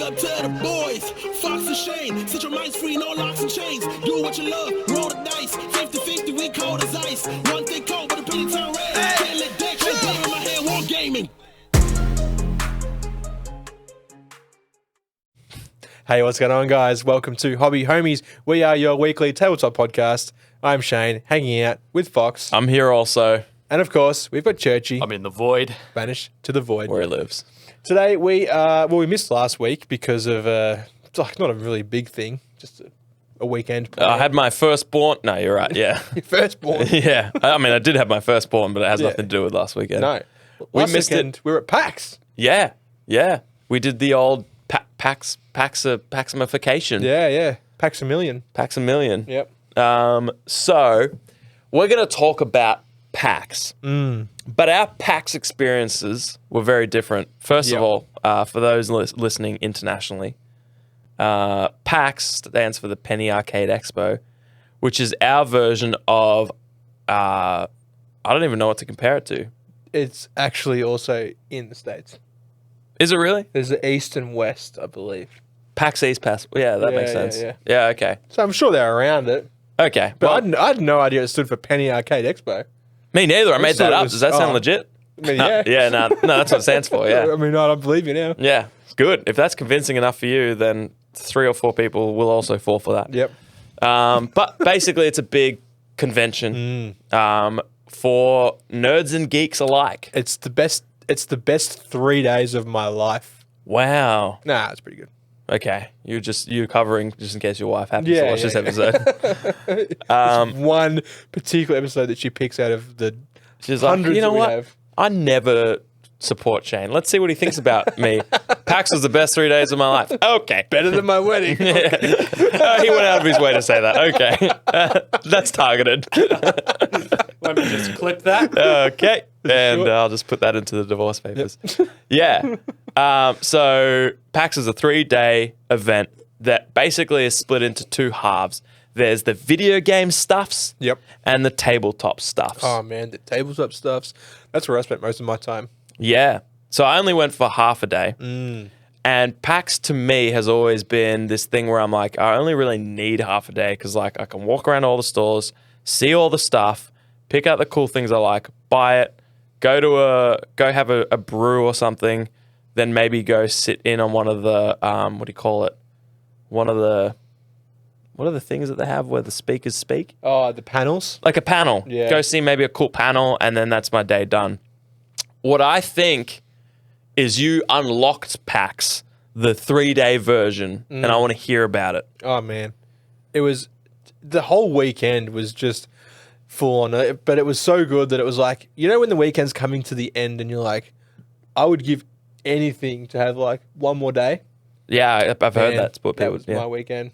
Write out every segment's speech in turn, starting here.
up to the boys. Fox and Shane, set your minds free, no locks and chains. Do what you love, roll the dice. 50-50, we cold as ice. One thing cold, but a penny turn red. Can't let that shit down in my hand, war gaming. Hey, what's going on, guys? Welcome to Hobby Homies. We are your weekly tabletop podcast. I'm Shane, hanging out with Fox. I'm here also. And of course, we've got Churchy. I'm in the void. Vanished to the void. Where he lives. Today, we missed last week because of, it's like not a really big thing, just a weekend plan. I had my firstborn. No, you're right. Yeah. Your firstborn. Yeah. I mean, I did have my firstborn, but it has nothing to do with last weekend. No. We Last missed weekend, it. we were at PAX. Yeah. Yeah. We did the old Paxamification. Yeah. PAX a million. Pax a million. Yep. So we're going to talk about PAX. But our PAX experiences were very different. First of all, for those listening internationally, PAX stands for the Penny Arcade Expo, which is our version of, I don't even know what to compare it to. It's actually also in the States. Is it really? There's the East and West, I believe. PAX East Pass. Yeah, that makes Yeah, sense. yeah. Yeah, okay. So I'm sure they're around it. Okay. But Well, I had no idea it stood for Penny Arcade Expo. me neither. I made thought that it up. was- Does that sound oh. legit? I mean, yeah. Yeah, no, that's what it stands for. Yeah. I mean, I don't believe you now. Yeah, it's good. If that's convincing enough for you, then 3 or 4 people will also fall for that. Yep. But basically, it's a big convention for nerds and geeks alike. It's the best 3 days of my life. Wow. Nah, it's pretty good. Okay, you're covering just in case your wife happens Yeah, to watch yeah, this yeah. episode. One particular episode that she picks out of the She's like, hundreds you know that we what? have. I never support Shane. Let's see what he thinks about me. PAX was the best 3 days of my life. Okay. Better than my wedding. He went out of his way to say that. Okay. That's targeted. Let me just clip that. Okay. And I'll just put that into the divorce papers. Yeah. So PAX is a 3-day event that basically is split into 2 halves. There's the video game stuffs Yep. and the tabletop stuffs. Oh man, the tabletop stuffs. That's where I spent most of my time. Yeah. So I only went for half a day. And PAX to me has always been this thing where I'm like, I only really need half a day because like I can walk around all the stores, see all the stuff, pick out the cool things I like, buy it, go have a brew or something, then maybe go sit in on one of the what do you call it? What are the things that they have where the speakers speak? Oh, the panels. Like a panel. Yeah. Go see maybe a cool panel, and then that's my day done. What I think is you unlocked PAX, the 3-day version, and I want to hear about it. Oh man, it was the whole weekend was just full on. But it was so good that it was like, you know, when the weekend's coming to the end and you're like, I would give anything to have like one more day. Yeah, I've heard Man, that. But that was my weekend.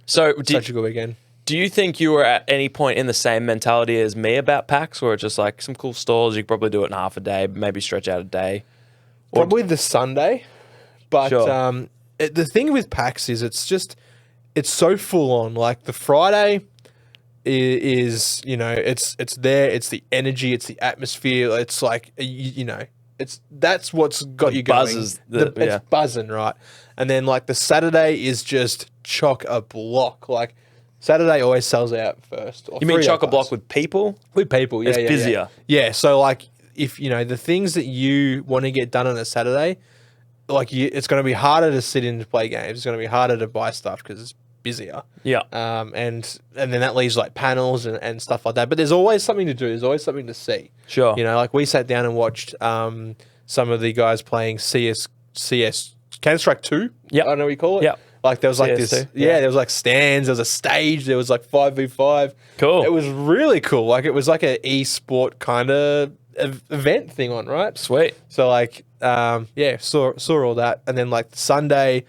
So, Such a good weekend. do you think you were at any point in the same mentality as me about PAX, or just like some cool stalls, you could probably do it in half a day, maybe stretch out a day? Probably the Sunday, but Sure. the thing with PAX is it's so full on. Like the Friday is you know it's there, it's the energy, it's the atmosphere, it's like that's what's got you going. buzzes, It's buzzing, right? And then like the Saturday is just chock a block. Like Saturday always sells out first. You mean chock a block with people? With people? Yeah, It's yeah, busier. Yeah, so like if the things that you want to get done on a Saturday, like it's going to be harder to sit in to play games. It's going to be harder to buy stuff because it's busier. Yeah. And then that leaves like panels and stuff like that. But there's always something to do. There's always something to see. Sure. Like we sat down and watched some of the guys playing CS Counter-Strike 2. Yep. I don't know what you call it. Yep. Like there was like this, CS2, there was like stands, there was a stage, there was like 5v5. Cool. It was really cool. Like it was like an e-sport kind of event thing on, right? Sweet. So like, saw all that. And then like Sunday,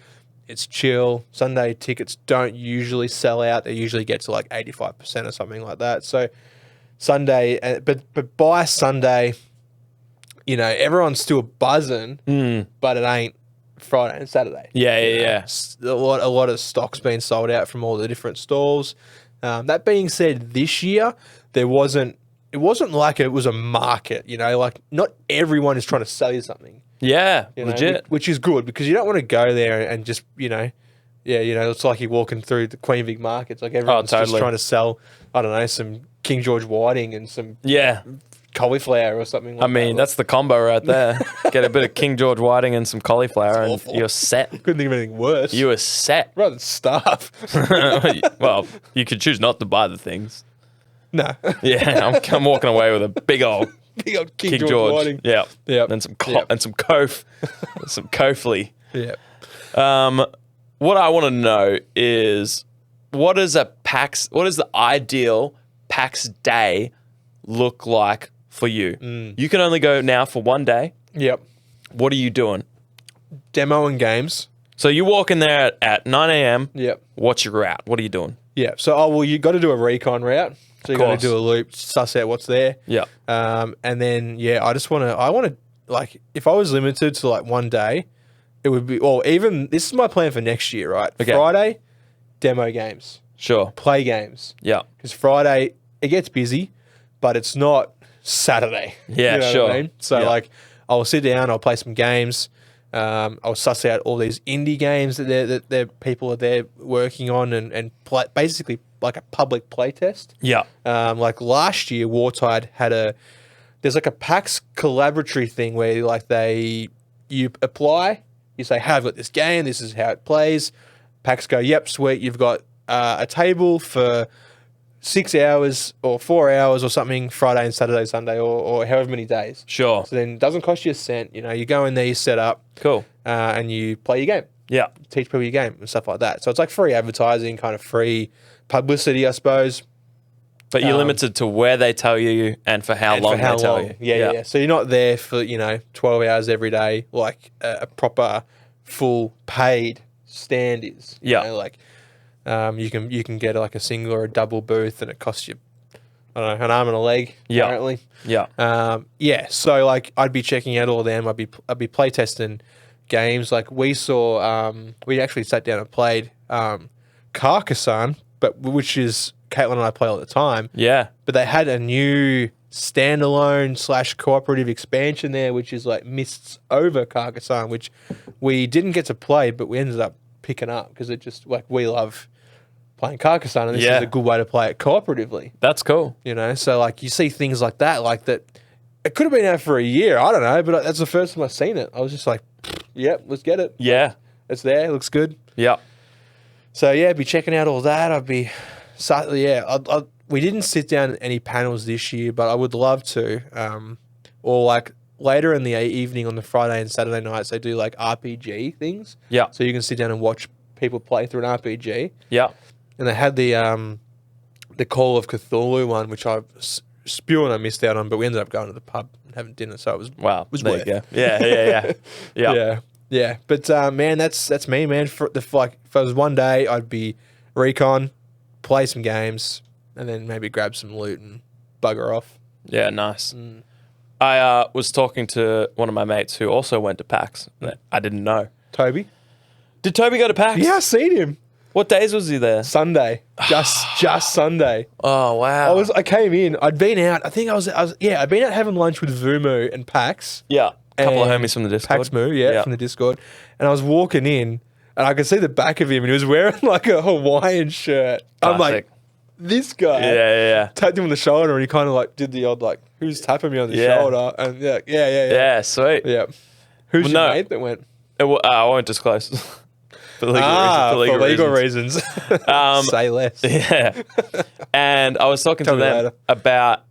it's chill. Sunday tickets don't usually sell out. They usually get to like 85% or something like that. So Sunday, but by Sunday, everyone's still buzzing, but it ain't Friday and Saturday. Yeah. A lot of stock's been sold out from all the different stalls. That being said, this year it wasn't like it was a market. Like not everyone is trying to sell you something. Yeah, you know, legit. which is good because you don't want to go there and just, it's like you're walking through the Queen Vic market. It's like everyone's just totally. trying to sell, I don't know, some King George Whiting and some Yeah. cauliflower or something like I mean, that's the combo right there. Get a bit of King George Whiting and some cauliflower, and awful. you're set. Couldn't think of anything worse. You are set. Rather than starve. Well, you could choose not to buy the things. No. Yeah, I'm walking away with a big old Big old King George. Whiting. Yeah. Yep. And some Yep. and some Kof. Some Kofley. Yeah. What I want to know is what is the ideal PAX day look like for you? You can only go now for one day. Yep. What are you doing? Demo and games. So you walk in there at 9 a.m. Yep. What's your route? What are you doing? Yeah. So, you got to do a recon route. So you got course. to do a loop, suss out what's there. Yeah. And then, I want to, like, if I was limited to like one day, it would be, or even, this is my plan for next year, right? Okay. Friday, demo games, Sure. play games. Yeah. Because Friday, it gets busy, but it's not Saturday. Yeah, You know sure. what I mean? So, Yeah. like, I'll sit down, I'll play some games. I'll suss out all these indie games that their people are there working on and play, basically like a public play test. Yeah. Like last year, Wartide had there's like a PAX collaboratory thing where like you apply, you say, hey, I've got this game, this is how it plays. PAX go, yep, sweet, you've got a table for 6 hours or 4 hours or something, Friday and Saturday, Sunday, or however many days. Sure. So then it doesn't cost you a cent. You go in there, you set up, Cool. and you play your game. Yeah. Teach people your game and stuff like that. So it's like free advertising, kind of free publicity, I suppose. But you're limited to where they tell you and for how long they tell you. Yeah. So you're not there for 12 hours every day like a proper full paid stand is. Yeah. Like you can get like a single or a double booth and it costs you, I don't know, an arm and a leg. Yeah. Apparently. Yeah. So like I'd be checking out all of them. I'd be play testing games. Like we actually sat down and played Carcassonne, but which is Caitlin and I play all the time. Yeah. But they had a new standalone / cooperative expansion there, which is like Mists over Carcassonne, which we didn't get to play, but we ended up picking up because it just like we love playing Carcassonne, and this Yeah. is a good way to play it cooperatively. That's cool. So like you see things like that. It could have been out for a year. I don't know, but that's the first time I've seen it. I was just like, yep, let's get it. Yeah. It's there. It looks good. Yeah. So yeah, be checking out all that. We didn't sit down at any panels this year, but I would love to. Or like later in the evening on the Friday and Saturday nights, they do like RPG things. Yeah. So you can sit down and watch people play through an RPG. Yeah. And they had the Call of Cthulhu one, which I spewing I missed out on, but we ended up going to the pub and having dinner, so it was Wow. was There worth you it. go. Yeah. Yeah. Yeah. But man, that's me, man. If it was one day, I'd be recon, play some games, and then maybe grab some loot and bugger off. Yeah, nice. I was talking to one of my mates who also went to PAX. I didn't know. Toby? Did Toby go to PAX? Yeah, I seen him What days was he there? Sunday, just Sunday. Oh, wow. I came in. I'd been out. I think I'd been out having lunch with Vumu and Pax. Yeah. A couple of and homies from the Discord. Pax Moo, from the Discord. And I was walking in, and I could see the back of him, and he was wearing like a Hawaiian shirt. I'm like, Classic. this guy. Yeah. Tapped him on the shoulder, and he kind of like did the odd like, who's tapping me on the Yeah. shoulder? And yeah. Yeah, sweet. Yeah. Who's Well, your no. mate that went? I won't disclose. For legal reasons. Say less. Yeah. And I was talking Tell to me them later. about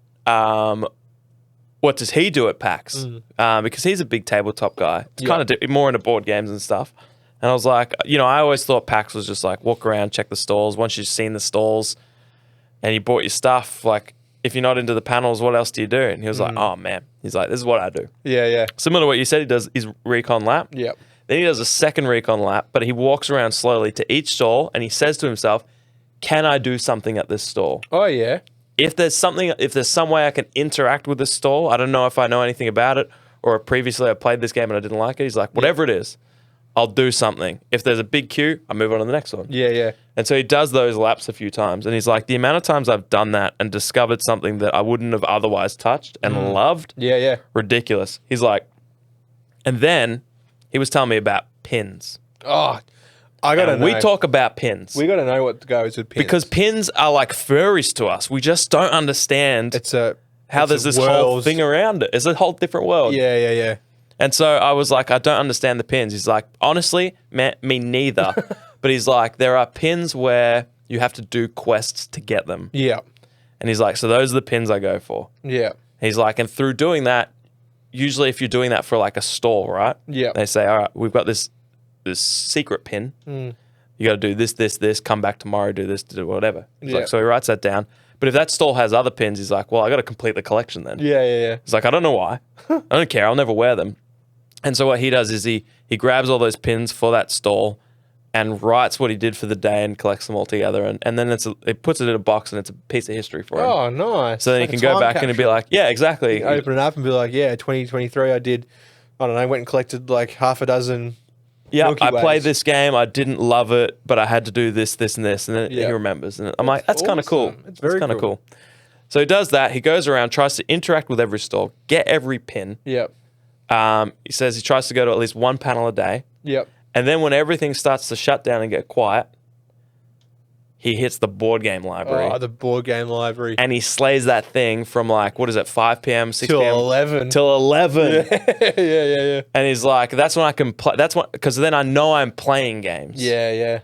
what does he do at PAX? Because he's a big tabletop guy. It's kind of more into board games and stuff. And I was like, I always thought PAX was just like walk around, check the stalls. Once you've seen the stalls and you bought your stuff, like if you're not into the panels, what else do you do? And he was like, oh man. He's like, this is what I do. Yeah. Similar to what you said, he does his recon lap. Yep. Then he does a second recon lap, but he walks around slowly to each stall and he says to himself, can I do something at this stall? Oh yeah. If there's some way I can interact with this stall, I don't know if I know anything about it or if previously I played this game and I didn't like it. He's like, whatever it is, I'll do something. If there's a big queue, I move on to the next one. Yeah. And so he does those laps a few times. And he's like, the amount of times I've done that and discovered something that I wouldn't have otherwise touched and loved, Yeah. ridiculous. He's like, And then he was telling me about pins. Oh, I gotta know. We talk about pins. We gotta know what goes with pins because pins are like furries to us. We just don't understand how there's this whole thing around it. It's a whole different world. Yeah. And so I was like, I don't understand the pins. He's like, honestly, me neither. But he's like, there are pins where you have to do quests to get them. Yeah. And he's like, so those are the pins I go for. Yeah. He's like, and through doing that, usually if you're doing that for like a store, right? Yeah. They say, all right, we've got this secret pin. You got to do this, come back tomorrow, do this, do whatever. He's like, so he writes that down. But if that store has other pins, he's like, well, I got to complete the collection then. Yeah. He's like, I don't know why. I don't care. I'll never wear them. And so what he does is he grabs all those pins for that stall and writes what he did for the day and collects them all together. And then it puts it in a box and it's a piece of history for him. Oh, nice. So then Like you a can go time back capsule. and be like, yeah, exactly. You open it up and be like, yeah, 2023 I did, I don't know, went and collected like half a dozen. Yeah, Milky I Ways. played this game. I didn't love it, but I had to do this, this, and this. And then Yeah. he remembers. And I'm like, that's kind of cool. awesome. It's very kind of cool. cool. So he does that. He goes around, tries to interact with every store, get every pin. Yep. He says he tries to go to at least one panel a day. Yep. And then when everything starts to shut down and get quiet, he hits the board game library. Oh, the board game library. And he slays that thing from like, what is it, 5 p.m., 6 Till p.m.? 11. Till 11. Yeah. And he's like, that's when I can play. That's when, because then I know I'm playing games. Yeah.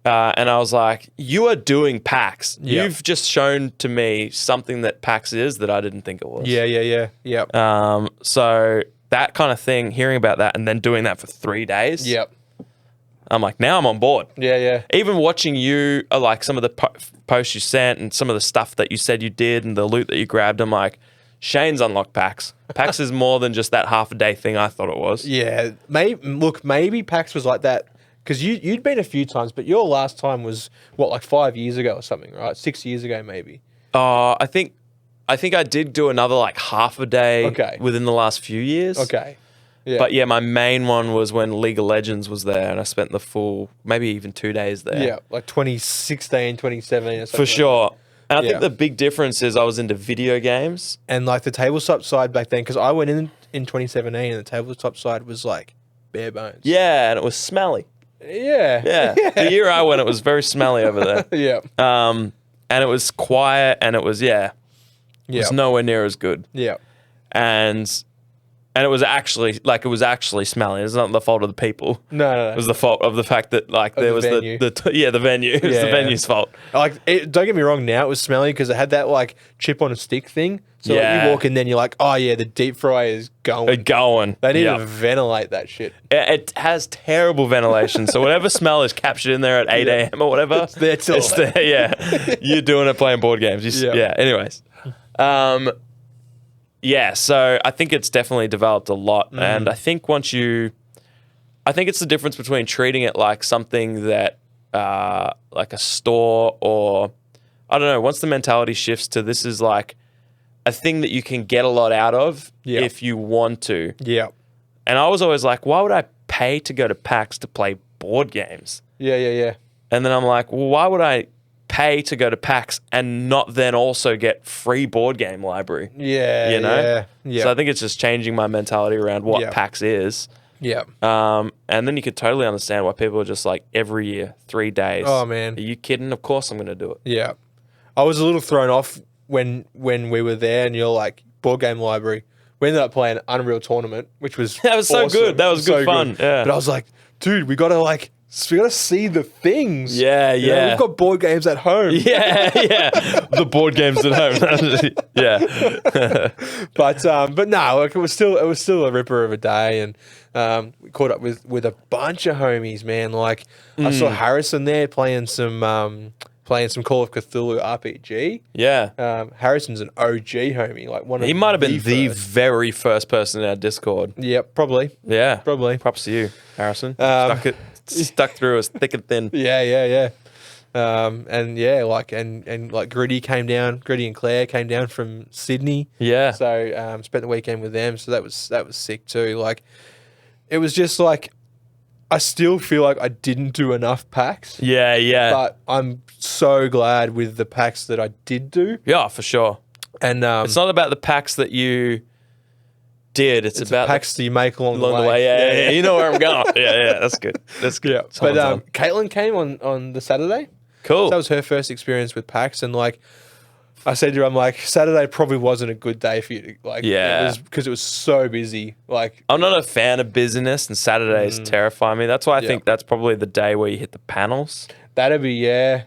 And I was like, you are doing PAX. Yep. You've just shown to me something that PAX is that I didn't think it was. Yeah. Yep. So that kind of thing, hearing about that and then doing that for 3 days. Yep. I'm like, now I'm on board. Yeah. Even watching you, like some of the posts you sent and some of the stuff that you said you did and the loot that you grabbed, I'm like, Shane's unlocked PAX. PAX is more than just that half a day thing I thought it was. Yeah. Maybe PAX was like that because you'd been a few times, but your last time was what, like 5 years ago or something, right? 6 years ago, maybe. I think I did do another like half a day within the last few years. Okay. Yeah. But yeah, my main one was when League of Legends was there and I spent the full, maybe even 2 days there. Yeah, like 2016, 2017 or something. For sure. And I Yeah. think the big difference is I was into video games. And like the tabletop side back then, because I went in 2017 and the tabletop side was like bare bones. Yeah, and it was smelly. Yeah. Yeah. The year I went, it was very smelly over there. Yeah. And it was quiet and it was, it was nowhere near as good. Yeah. And it was actually smelly. It's not the fault of the people. No. It was the fault of the fact that like there the was venue. the venue. It was Yeah, the yeah. venue's fault. Like, don't get me wrong, now it was smelly because it had that like chip on a stick thing. So like, Yeah. you walk in, then you're like, oh yeah, the deep fryer is going. Going. They need Yep. to ventilate that shit. It has terrible ventilation. So whatever smell is captured in there at 8 a.m. or whatever, it's there till there. Yeah, you're doing it playing board games. Yeah. Anyways, so I think it's definitely developed a lot, and I think I think it's the difference between treating it like something that, like a store, or I don't know. Once the mentality shifts to this is like a thing that you can get a lot out of if you want to. Yeah. And I was always like, why would I pay to go to PAX to play board games? Yeah. And then I'm like, well, why would I pay to go to PAX and not then also get free board game library? Yeah. You know? Yeah. So I think it's just changing my mentality around what Yeah. PAX is. Yeah. And then you could totally understand why people are just like, every year, 3 days. Oh, man. Are you kidding? Of course I'm going to do it. Yeah. I was a little thrown off when we were there and you're like, board game library. We ended up playing Unreal Tournament, which was That was so awesome. good. That was So good fun. Yeah. But I was like, dude, we gotta see the things. Yeah, You know, yeah. we've got board games at home. Yeah. The board games at home. Yeah. But no, like it was still a ripper of a day, and we caught up with a bunch of homies, man. Like I saw Harrison there playing some Call of Cthulhu RPG. Yeah. Harrison's an OG homie, like one of He might have been the first. very first person in our Discord. Yep, probably. Yeah. Probably. Props to you, Harrison. Stuck through us thick and thin. Yeah. And yeah, like Gritty and Claire came down from Sydney. Yeah. So spent the weekend with them. So that was sick too. Like it was just like I still feel like I didn't do enough packs. Yeah. But I'm so glad with the packs that I did do. Yeah, for sure. And It's not about the packs that you did. It's about PAX that you make along the the way. Yeah. You know where I'm going. Yeah. That's good. That's good. Yeah. Someone's on. But Caitlin came on the Saturday. Cool. So that was her first experience with PAX, and like I said to her, I'm like, Saturday probably wasn't a good day for you to like. Yeah. It was because it was so busy. Like, I'm not a fan of busyness, and Saturdays terrify me. That's why I Yeah. think that's probably the day where you hit the panels. that'd be yeah.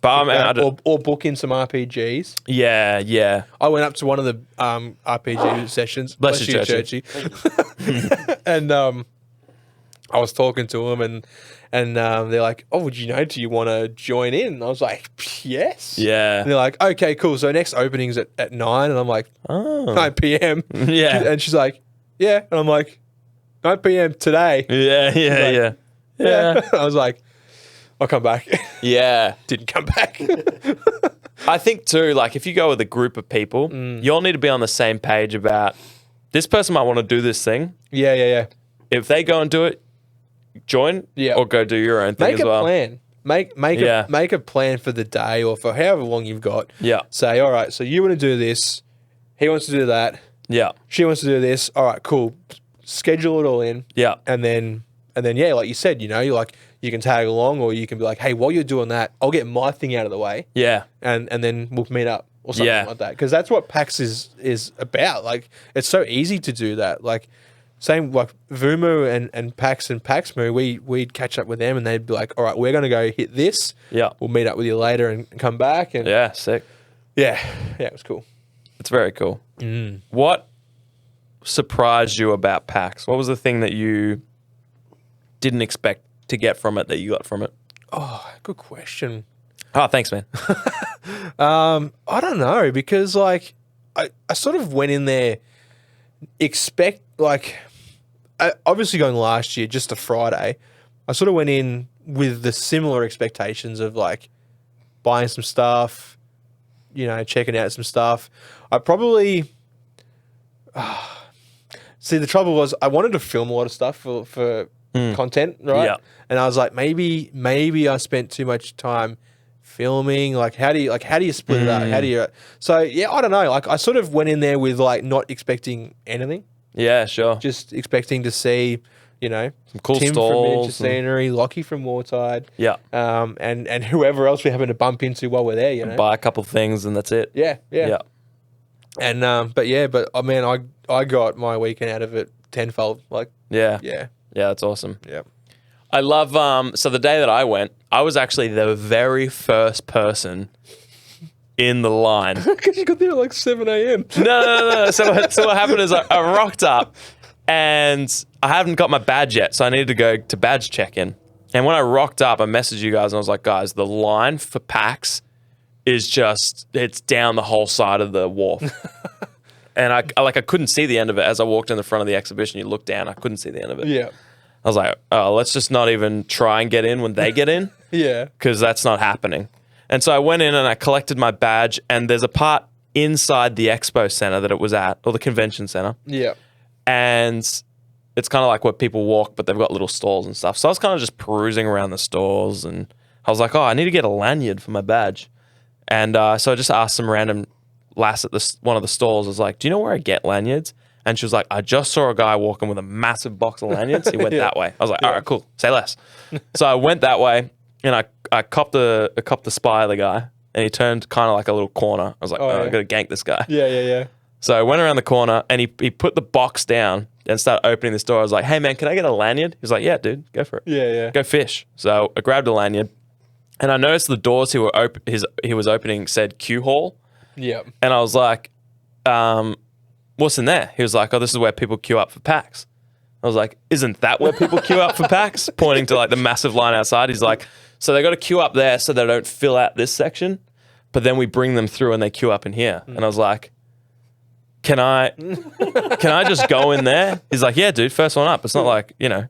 But I don't- or book in some RPGs. Yeah. I went up to one of the RPG sessions. Bless you, Churchy. And I was talking to them, and they're like, "Oh, do you want to join in?" And I was like, "Yes." Yeah. And they're like, "Okay, cool. So next opening's at 9," and I'm like, Oh. 9 p.m. Yeah. And she's like, "Yeah," and I'm like, 9 p.m. today. Yeah. I was like, "I'll come back." Yeah. Didn't come back. I think too, like if you go with a group of people, you all need to be on the same page about this person might want to do this thing. Yeah. If they go and do it, join or go do your own thing Make as well. a plan. Make a plan for the day or for however long you've got. Yeah. Say, all right, so you want to do this. He wants to do that. Yeah. She wants to do this. All right, cool. Schedule it all in. Yeah. And then yeah, like you said, you're like you can tag along, or you can be like, hey, while you're doing that, I'll get my thing out of the way. Yeah. And then we'll meet up or something like that. Because that's what PAX is about. Like, it's so easy to do that. Like, same like Vumu and Paxmu, we'd catch up with them and they'd be like, all right, we're going to go hit this. Yeah. We'll meet up with you later and come back. And Yeah. Sick. yeah, it was cool. It's very cool. What surprised you about PAX? What was the thing that you didn't expect to get from it that you got from it? Oh, good question. Oh, thanks, man. I don't know, because like I sort of went in there obviously going last year, just a Friday, I sort of went in with the similar expectations of like buying some stuff, checking out some stuff. I probably see the trouble was I wanted to film a lot of stuff for content, right? Yeah. And I was like, maybe I spent too much time filming. Like, how do you split it up? How do you? So yeah, I don't know. Like, I sort of went in there with like not expecting anything, Yeah, sure. just expecting to see, some cool Tim from stalls Miniature and- Scenery, Lockie from Wartide, Yeah. and whoever else we happen to bump into while we're there, Buy a couple things and that's it. Yeah. Yeah. And but I mean, I got my weekend out of it tenfold. Like, Yeah. yeah, That's awesome. yeah. I love so the day that I went, I was actually the very first person in the line. Because you got there at like 7 a.m. No. So what happened is I rocked up and I haven't got my badge yet, so I needed to go to badge check-in. And when I rocked up, I messaged you guys and I was like, guys, the line for PAX is it's down the whole side of the wharf. And I couldn't see the end of it. As I walked in the front of the exhibition, you look down, I couldn't see the end of it. Yeah, I was like, oh, let's just not even try and get in when they get in. yeah. Because that's not happening. And so I went in and I collected my badge, and there's a part inside the expo center that it was at, or the convention center. Yeah. And it's kind of like where people walk, but they've got little stalls and stuff. So I was kind of just perusing around the stalls, and I was like, oh, I need to get a lanyard for my badge. And so I just asked some random lass at one of the stalls. I was like, do you know where I get lanyards? And she was like, I just saw a guy walking with a massive box of lanyards. He went that way. I was like, all right, cool. Say less. So I went that way, and I copped the spy of the guy, and he turned kind of like a little corner. I was like, I got to gank this guy. Yeah. So I went around the corner, and he put the box down and started opening this door. I was like, hey, man, can I get a lanyard? He was like, yeah, dude, go for it. Yeah. Go fish. So I grabbed a lanyard, and I noticed the doors he was opening said Q Hall. Yeah. And I was like, what's in there? He was like, oh, this is where people queue up for PAX. I was like, isn't that where people queue up for PAX? Pointing to like the massive line outside. He's like, so they got to queue up there so they don't fill out this section, but then we bring them through and they queue up in here. And I was like, can I just go in there? He's like, yeah, dude, first one up. It's not like, you don't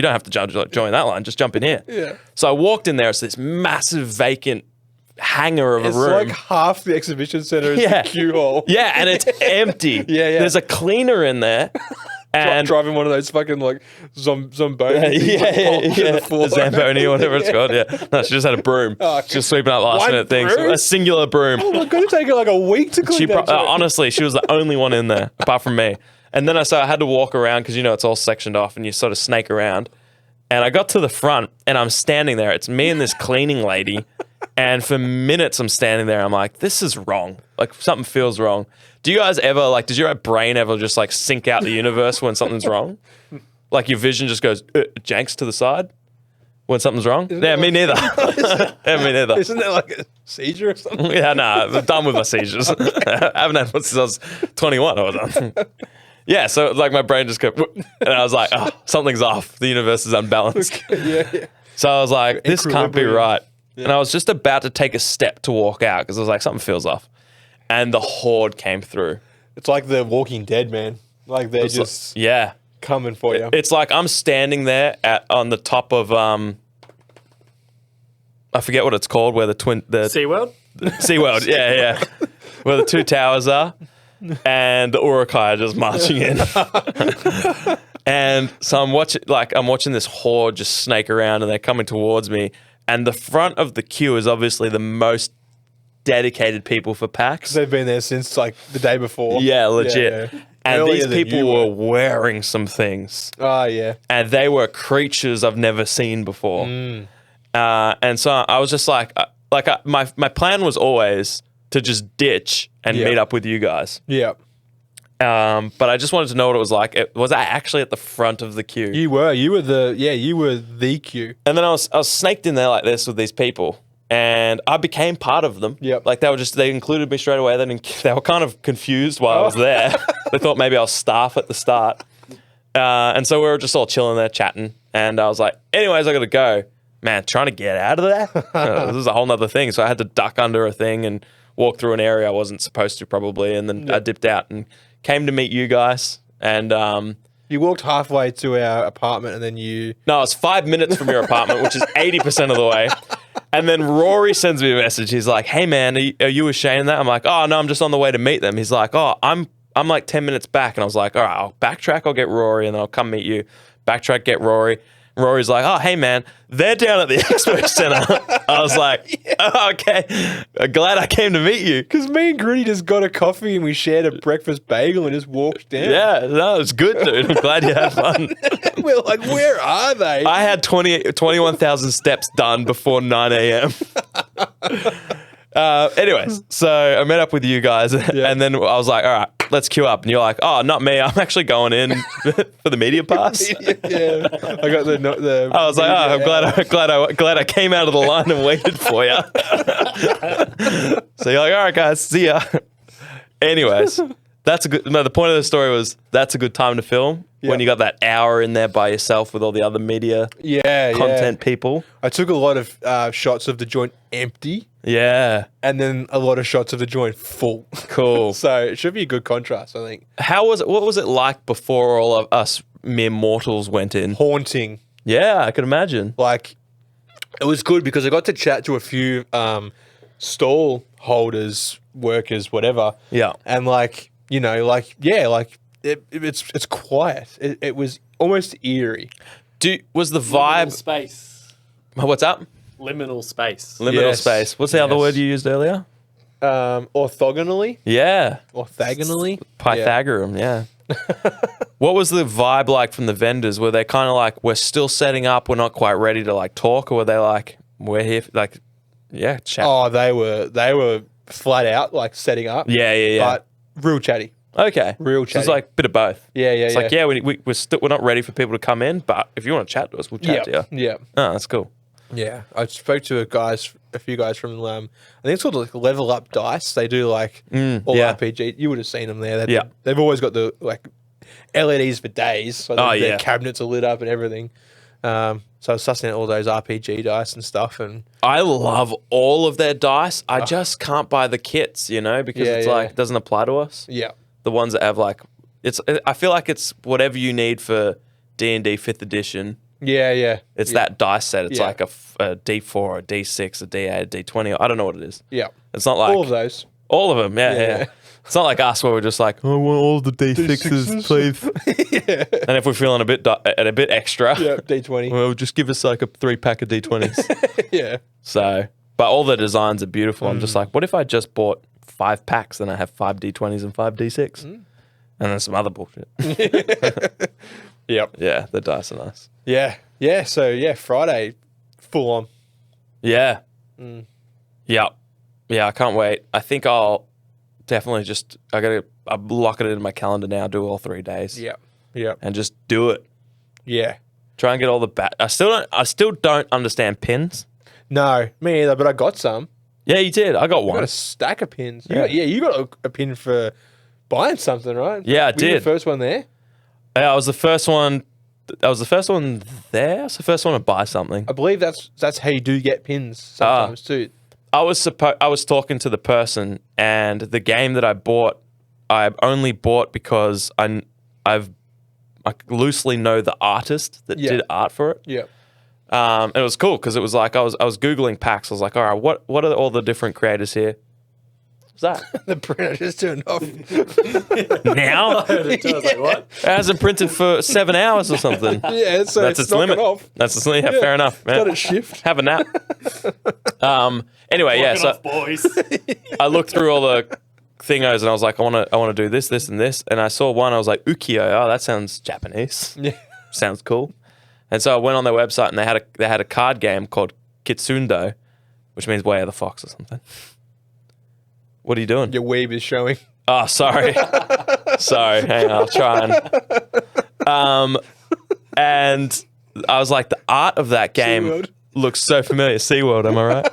have to join that line. Just jump in here. Yeah. So I walked in there. It's this massive vacant hangar of a It's room. like half the exhibition center is Yeah. the queue hall. Yeah, and it's empty. Yeah. There's a cleaner in there. And Driving one of those fucking like Zomboni things, like, polished in the floor. Zamboni or whatever it's called. Yeah, no, she just had a broom. She was sweeping up last One minute things. broom? A singular broom. Oh my god, it take her like a week to clean that. Honestly, she was the only one in there apart from me. And then I had to walk around because, it's all sectioned off and you sort of snake around. And I got to the front and I'm standing there. It's me and this cleaning lady. And for minutes I'm standing there. I'm like, this is wrong. Like something feels wrong. Do you guys ever, like, does your brain ever just like sink out the universe when something's wrong? Like your vision just goes, janks to the side when something's wrong? Me neither. Yeah, me neither. Isn't that like a seizure or something? Yeah, I'm done with my seizures. I haven't had one since I was 21. I was done. Yeah, so like my brain just go, and I was like, oh, something's off. The universe is unbalanced. Yeah. So I was like, this can't be Equilibrium. right. Yeah. And I was just about to take a step to walk out because I was like, something feels off. And the horde came through. It's like the Walking Dead, man. Like they're just Yeah. coming for you. It's like I'm standing there on the top of, I forget what it's called, where the SeaWorld? SeaWorld, yeah. Where the two towers are. And the Urukai are just marching in. And so I'm watching this horde just snake around and they're coming towards me. And the front of the queue is obviously the most dedicated people for PAX. They've been there since like the day before. Yeah, legit. Yeah. And Earlier these than people you were wearing some things. Oh, yeah. And they were creatures I've never seen before. And so I was just like my plan was always to just ditch and meet up with you guys. Yeah. But I just wanted to know what it was like. Was I actually at the front of the queue? You were the queue. And then I was snaked in there like this with these people. And I became part of them. Yep. Like they included me straight away. They were kind of confused while I was there. They thought maybe I was staff at the start. And so we were just all chilling there chatting. And I was like, anyways, I got to go. Man, trying to get out of there? This is a whole nother thing. So I had to duck under a thing and walk through an area I wasn't supposed to probably. And then I dipped out and came to meet you guys. And You walked halfway to our apartment and then you... no, it's 5 minutes from your apartment, which is 80% of the way. And then Rory sends me a message. He's like, hey, man, are you with Shane and that? I'm like, oh, no, I'm just on the way to meet them. He's like, oh, I'm like 10 minutes back. And I was like, all right, I'll backtrack. I'll get Rory and then I'll come meet you. Backtrack, get Rory. Rory's like, oh, hey, man, they're down at the expo center. I was like, oh, okay. I'm glad I came to meet you. Because me and Gritty just got a coffee and we shared a breakfast bagel and just walked down. Yeah, no, it's good, dude. I'm glad you had fun. We're like, where are they? I had 21,000 steps done before 9 a.m. Anyways, so I met up with you guys and then I was like, all right, let's queue up. And you're like, oh, not me. I'm actually going in for the media pass. Yeah, I got the. I was like, oh, I'm glad I came out of the line and waited for you. So you're like, all right, guys, see ya. Anyways, the point of the story was that's a good time to film when you got that hour in there by yourself with all the other media content people. I took a lot of shots of the joint empty. Yeah. And then a lot of shots of the joint full. Cool. So it should be a good contrast, I think. What was it like before all of us mere mortals went in? Haunting. Yeah, I could imagine. Like, it was good because I got to chat to a few stall holders, workers, whatever. Yeah. And it's quiet. It was almost eerie. Was the Liminal vibe... space. What's up? Liminal space. Liminal Yes. space. What's the other Yes. word you used earlier? Orthogonally? Yeah. Orthogonally? Pythagorean, yeah. What was the vibe like from the vendors? Were they kind of like, we're still setting up, we're not quite ready to like talk, or were they like, we're here, chat? Oh, they were flat out, like setting up. Yeah. But real chatty. Okay. Real So it's chatty. like a bit of both. Yeah. It's like, we're not ready for people to come in, but if you want to chat to us, we'll chat to you. Yeah. Oh, that's cool. Yeah, I spoke to a few guys from, I think it's called like Level Up Dice. They do like all yeah. RPG. You would have seen them there. Yeah. They've always got the like LEDs for days. So their cabinets are lit up and everything. So I was sussing out all those RPG dice and stuff. And I love all of their dice. I just can't buy the kits, because it's like, it doesn't apply to us. yeah, The ones that have like, I feel like it's whatever you need for D&D 5th edition. yeah. It's that dice set. It's Yeah. like a D4, a D6, a D8, a D20. I don't know what it is. Yeah. It's not like All of those. all of them. Yeah. Yeah. It's not like us where we're just like, I want all the D6s, please. And if we're feeling a bit extra, Yeah, D20. well, just give us like a 3-pack of D20s. Yeah. So, but all the designs are beautiful. I'm just like, what if I just bought 5 packs and I have 5 D20s and 5 D6? And then some other bullshit. Yep. Yeah, the dice are nice. Yeah. So yeah, Friday, full on. Yeah. Yep. Yeah, I can't wait. I think I'll definitely I'll lock it into my calendar now, do all 3 days. Yep. And just do it. Yeah. Try and get all the I still don't understand pins. No, me either. But I got some. Yeah, you did. I got I one. got a stack of pins. Yeah. You got a pin for buying something, right? Yeah, I Were you did. the first one there. Yeah, I was the first one. I was the first one there. I was the first one to buy something. I believe that's how you do get pins sometimes too. I was talking to the person, and the game that I bought, I only bought because I loosely know the artist that did art for it. Yeah. And it was cool because it was like I was Googling PAX. I was like, all right, what are all the different creators here? What's that? The printer just turned off. Now? I was like, what? It hasn't printed for 7 hours or something. Yeah, so That's it's its limit. off. That's its limit. Yeah, fair enough. Yeah. Got a shift. Have a nap. Anyway, yeah. Knock it So off, boys. I looked through all the thingos and I was like, I want to do this, this, and this. And I saw one. I was like, ukiyo. Oh, that sounds Japanese. Yeah. Sounds cool. And so I went on their website and they had a card game called Kitsundo, which means Way of the Fox or something. What are you doing? Your weeb is showing. Oh, sorry. Sorry. Hang on, I'll try and I was like, the art of that game SeaWorld. looks so familiar. SeaWorld, am I right?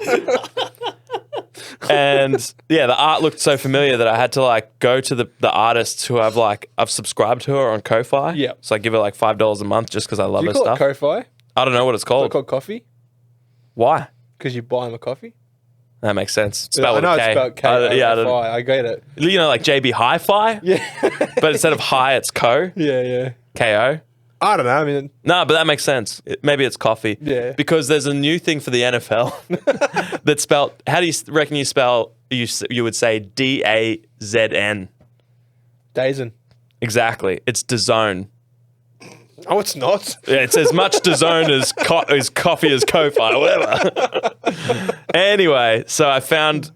And yeah, the art looked so familiar that I had to like go to the artists who I've subscribed to her on Ko-Fi. Yeah. So I give her like $5 a month just because I love Do you her call stuff. it Ko-Fi? I don't know what it's Is it called. called coffee? Why? Because you buy them a coffee? That makes sense. It's I spelled with know a K. it's spelled K. I don't- I get it. you know, like JB Hi-Fi, Yeah. but instead of hi, it's ko, yeah. K-O. I don't know. I mean, No, but that makes sense. Maybe it's coffee. Yeah. Because there's a new thing for the NFL that's spelled. How do you reckon you spell? You would say DAZN. Dazen. Exactly. It's DAZN. Oh, it's not. Yeah, it's as much DAZN as coffee as Ko-Fi or whatever. Anyway, so I found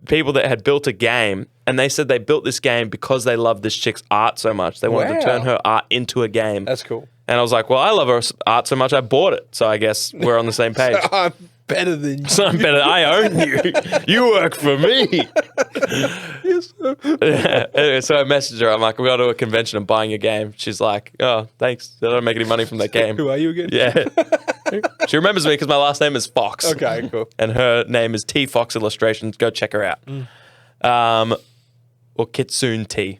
people that had built a game, and they said they built this game because they loved this chick's art so much. They wanted to turn her art into a game. That's cool. And I was like, well, I love her art so much, I bought it. So I guess we're on the same page. I'm better than you. So I'm better. I own you. You work for me. Yes. Anyway, so I messaged her. I'm like, we got to a convention and buying a game. She's like, oh, thanks. I don't make any money from that game. Who are you again? Yeah. She remembers me because my last name is Fox. Okay, cool. And her name is T Fox Illustrations. Go check her out. Or Kitsune Tea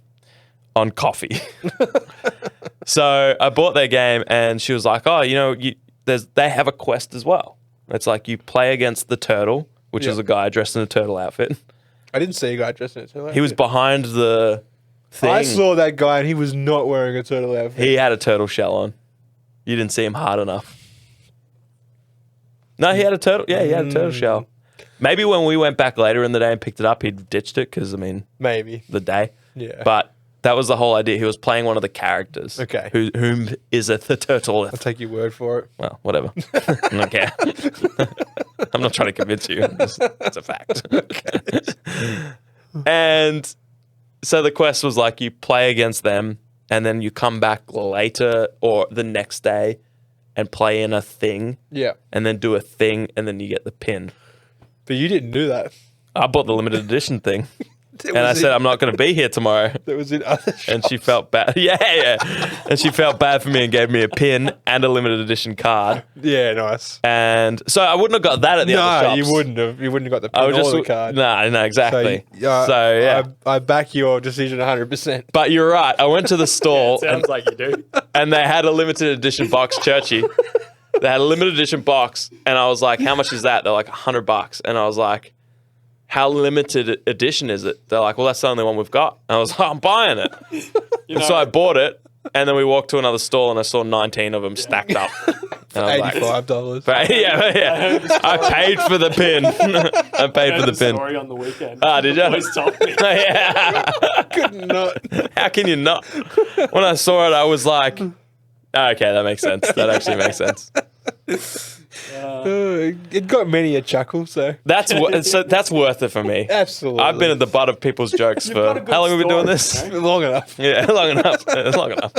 on coffee. So I bought their game and she was like, oh, you know, they have a quest as well. It's like you play against the turtle, which is a guy dressed in a turtle outfit. I didn't see a guy dressed in a turtle outfit. He was behind the thing. I saw that guy and he was not wearing a turtle outfit. He had a turtle shell on. You didn't see him hard enough. No, he had a turtle. Yeah, he had a turtle shell. Maybe when we went back later in the day and picked it up, he'd ditched it because, I mean, Maybe. the day. Yeah. But that was the whole idea. He was playing one of the characters. Okay. Whom is the turtle. I'll take your word for it. Well, whatever. I don't care. I'm not trying to convince you. It's a fact. And so the quest was like you play against them and then you come back later or the next day and play in a thing Yeah. and then do a thing and then you get the pin. But you didn't do that. I bought the limited edition thing. And I said, I'm not going to be here tomorrow. That was in other And she felt bad. Yeah. And she felt bad for me and gave me a pin and a limited edition card. Yeah, nice. And so I wouldn't have got that at the other shops. You wouldn't have. You wouldn't have got the I pin would or just the card. No, exactly. So, yeah. I back your decision 100%. But you're right. I went to the stall Sounds like you do. and they had a limited edition box, Churchy. They had a limited edition box, and I was like, "How much is that?" They're like $100, and I was like, "How limited edition is it?" They're like, "Well, that's the only one we've got." And I was like, "I'm buying it." And so I bought it, and then we walked to another stall, and I saw 19 of them stacked up. And I was like, $85. But yeah. I paid for the pin. I paid for the pin. Story on the weekend. Ah, did you? Boys told me. Yeah. Could not. How can you not? When I saw it, I was like, okay, that makes sense. That actually makes sense. It got many a chuckle, so That's worth it for me. absolutely. I've been at the butt of people's jokes got for a good how long have we been doing story, this? long enough. Yeah, long enough. Long enough.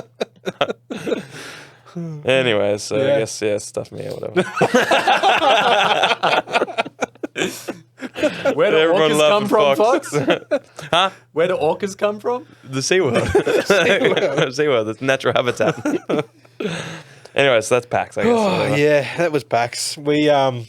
Anyways, so I Yeah. guess stuff me or whatever. Where do Everyone orcas loved come from, Fox. Fox? Huh? Where do orcas come from? The SeaWorld. SeaWorld, it's natural habitat. Anyways, so that's PAX, I guess. Oh whatever. yeah, that was PAX. We had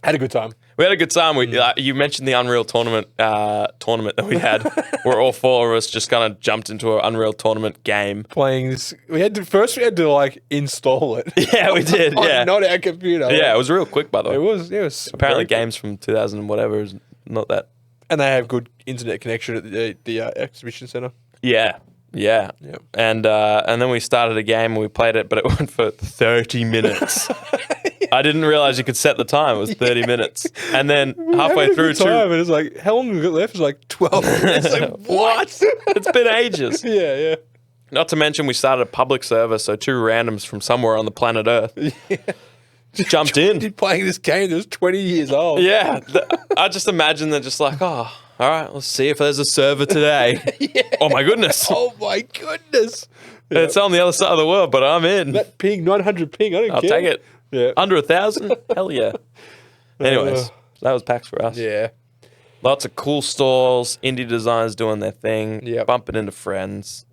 a good time. We had a good time. You mentioned the Unreal tournament that we had, where all four of us just kind of jumped into an Unreal tournament game. Playing this, we had to like install it. Yeah, we did. on Yeah, not our computer. yeah, it was real quick, by the way. It was Apparently, very- games from 2000 and whatever is not that. and they have good internet connection at the exhibition center. Yeah, yeah. Yep. And then we started a game and we played it, but it went for 30 minutes. I didn't realize you could set the time. It was 30 minutes. And then halfway through, time, and it's like, how long have we got left? It's like 12 minutes. Like, what? It's been ages. yeah. Not to mention, we started a public server, so two randoms from somewhere on the planet Earth jumped in. You're playing this game that was 20 years old. Yeah. I just imagine they're just like, oh, all right, let's see if there's a server today. Oh, my goodness. Oh my goodness. It's on the other side of the world, but I'm in. That ping, 900 ping, I don't I'll care. take it. Yeah. Under 1,000? Hell yeah. Anyways, that was PAX for us. Yeah. Lots of cool stalls, indie designers doing their thing, Yep. bumping into friends,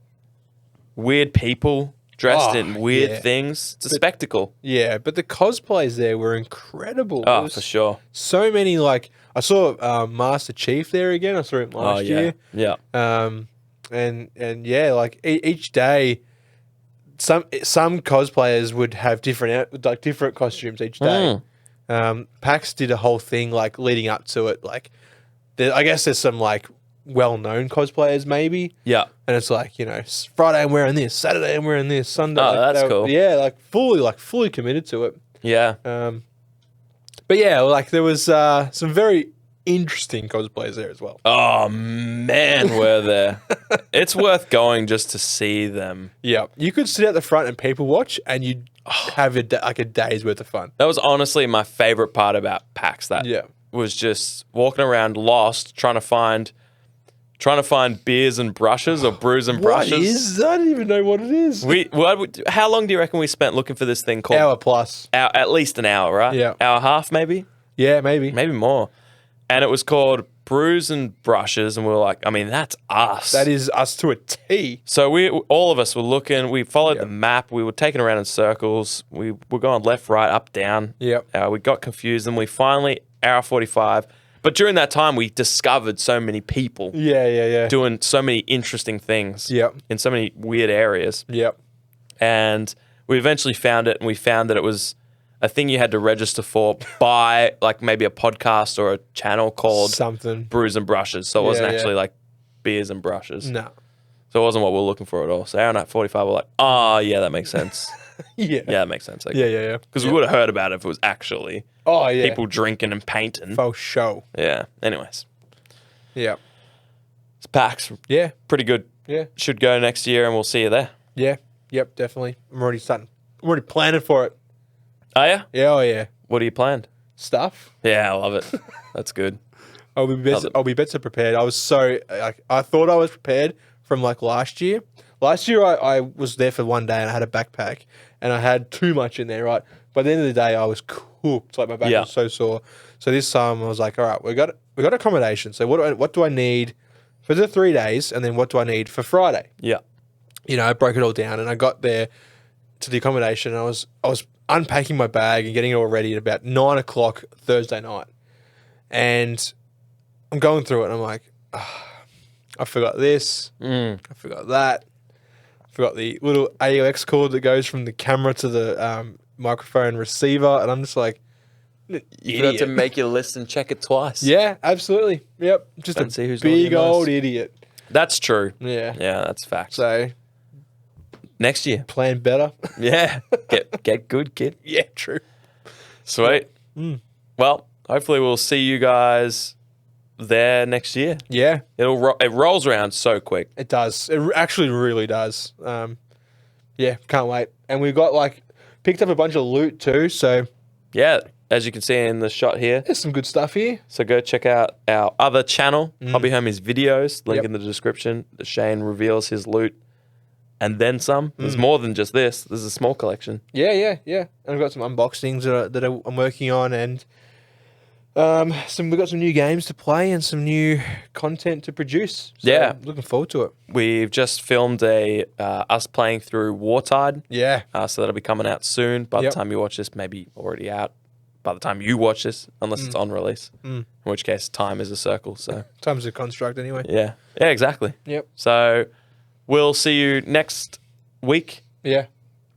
weird people dressed Oh, in weird yeah. things. It's a spectacle. Yeah, but the cosplays there were incredible. There Oh, was for sure. So many, like, I saw Master Chief there again. I saw him last year. Yeah. And yeah, like each day, some cosplayers would have different costumes each day. PAX did a whole thing like leading up to it. Like, I guess there's some like well-known cosplayers maybe, Yeah. and it's like, you know, Friday I'm wearing this, Saturday I'm wearing this, Sunday. Oh, like, that's they were- cool. Yeah, like fully committed to it. Yeah. But yeah, like there was some very interesting cosplays there as well. Oh, man, we're there. It's worth going just to see them. Yeah, you could sit at the front and people watch, and you'd have a day's worth of fun. That was honestly my favorite part about PAX. That Yeah. was just walking around lost, trying to find beers and brushes or brews and brushes. What is? I don't even know what it is. How long do you reckon we spent looking for this thing called? Hour plus. At least an hour, right? Yeah. Hour and a half, maybe Yeah, maybe. more. And it was called Brews and Brushes, and we were like, I mean, that's us. That is us to a T. So all of us were looking. We followed the map. We were taking around in circles. We were going left, right, up, down. Yep. We got confused, and we finally hour 45. But during that time, we discovered so many people Yeah. doing so many interesting things. Yep. In so many weird areas. Yep. And we eventually found it, and we found that it was a thing you had to register for by like maybe a podcast or a channel called Something. Brews and Brushes. So it wasn't Yeah, actually like beers and brushes. No. So it wasn't what we were looking for at all. So hour and 45, we're like, oh, yeah, that makes sense. Yeah. Yeah, that makes sense. Yeah. Because we would have heard about it if it was actually Oh yeah. people drinking and painting. for show. Yeah. Anyways, Yeah. it's PAX. Yeah. Pretty good. Yeah. Should go next year, and we'll see you there. Yeah. Yep. Definitely. I'm already planning for it. Oh, yeah? Yeah. Oh yeah. What are you planned? Stuff. Yeah, I love it. That's good. I'll be better prepared. I was so I thought I was prepared from like last year. Last year I was there for one day and I had a backpack and I had too much in there, right? By the end of the day I was cooked. Like my back was so sore. So this time I was like, all right, we got accommodation. So what do I need for the 3 days, and then what do I need for Friday? Yeah. You know, I broke it all down and I got there to the accommodation and I was unpacking my bag and getting it all ready at about 9 o'clock Thursday night. And I'm going through it and I'm like, I forgot this. I forgot that. I forgot the little AUX cord that goes from the camera to the microphone receiver. And I'm just like, You idiot. have to make your list and check it twice. Yeah, absolutely. Yep. Just And see a who's naughty big and nice. old idiot. That's true. Yeah. Yeah, that's fact. So Next year. plan better. Yeah. Get good, kid. Yeah, true. Sweet. Well, hopefully we'll see you guys there next year. Yeah, It rolls around so quick. it does. It actually really does. Yeah, can't wait. And we got picked up a bunch of loot too. So Yeah. as you can see in the shot here. There's some good stuff here. So go check out our other channel, Hobby Homies Videos, link Yep. in the description. Shane reveals his loot and then some. There's more than just this. There's a small collection. Yeah. And I've got some unboxings that I'm working on, and we've got some new games to play and some new content to produce. So Yeah. I'm looking forward to it. We've just filmed us playing through Wartide. Yeah. So that'll be coming out soon. By Yep. the time you watch this, maybe already out. By the time you watch this, unless it's on release. In which case, time is a circle. So Time's a construct anyway. yeah, exactly. Yep. So we'll see you next week Yeah.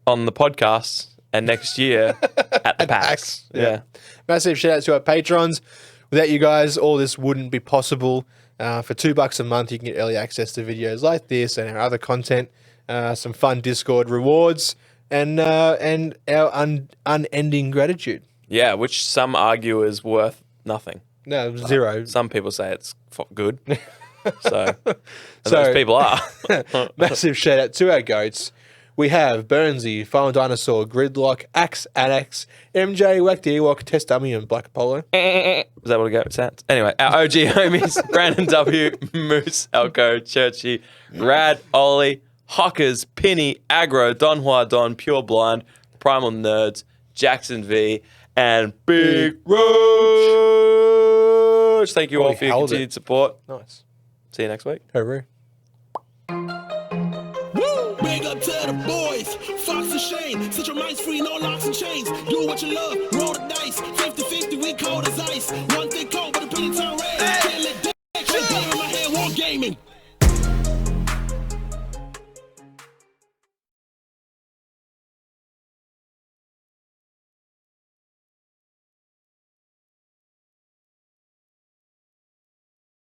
on the podcast and next year at the PAX. Yeah. Massive shout out to our patrons. Without you guys, all this wouldn't be possible. For $2 a month, you can get early access to videos like this and our other content, some fun Discord rewards, and our unending gratitude. Yeah, which some argue is worth nothing. No, zero. Some people say it's good. So, and So- those people are. Massive shout out to our goats. We have Burnsy, Final Dinosaur, Gridlock, Axe Annex, MJ, Wack the Ewok, Test Dummy, and Black Apollo. Is that what a goat sounds? Anyway, our OG homies, Brandon W, Moose, Elko, Churchy, Rad, Ollie, Hockers, Penny, Aggro, Don Hua Don, Pure Blind, Primal Nerds, Jackson V, and Big Roach. Thank you all Holy for your hell's continued support. Nice. See you next week. Hooroo. Woo! Big up to the boys, Fox and Shane. Set your minds free, no locks and chains. Do what you love, roll the dice. 50-50, we cold as ice. One thing cold, but a penny turn red. Can't let that shit in my head, war gaming.